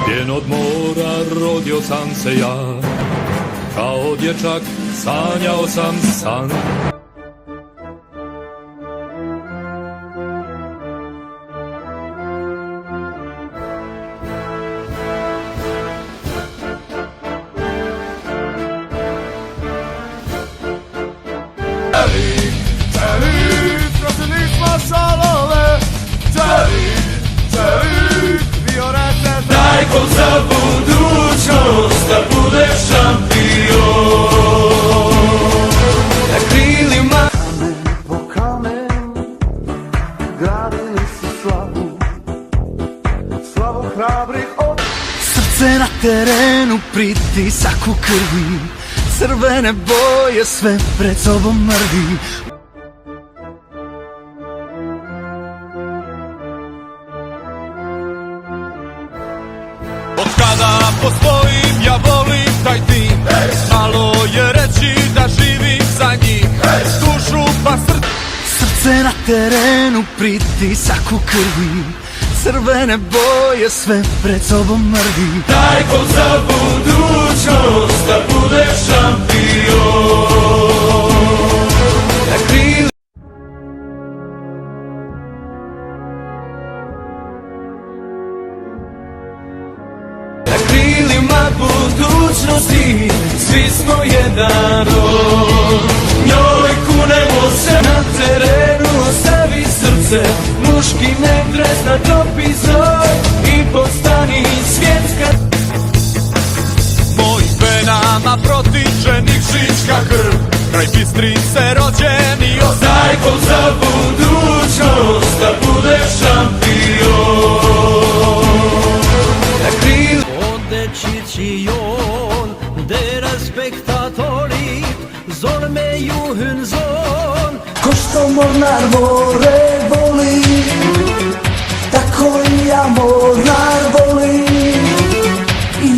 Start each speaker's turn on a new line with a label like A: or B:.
A: Pijen od mora rodio sam se ja, kao dječak sanjao sam san.
B: Prosili smo šalove, bio rece.
C: Daj ko za budućnost da budeš šampion. Na krilima
B: Kamen po kamen gradili su slavu, slavu hrabrih od...
D: Srce na terenu, pritisak u krvi, crvene boje sve pred sobom mrvi.
A: Od kada postojim ja volim taj tim, malo je reći da živim za njih, dušu pa srce.
D: Srce na terenu, pritisak u krvi, crvene boje sve pred sobom mrvi.
C: daj ko za budućnost da budeš šampion. Na krilima budućnosti svi smo jedan rod. Njoj kunemo se na terenu, ostavi srce, muški ne dres na topi zoj i postani svjetska.
A: Mojim venama protiče Nikšićka krv, kraj Bistrice rođen i
C: Daj ko za budućnost da budeš šampion. Na krilima
E: Och decision, deras spektatorit, zorme Johansson.
D: Ko što mornar more voli, tako i ja mornar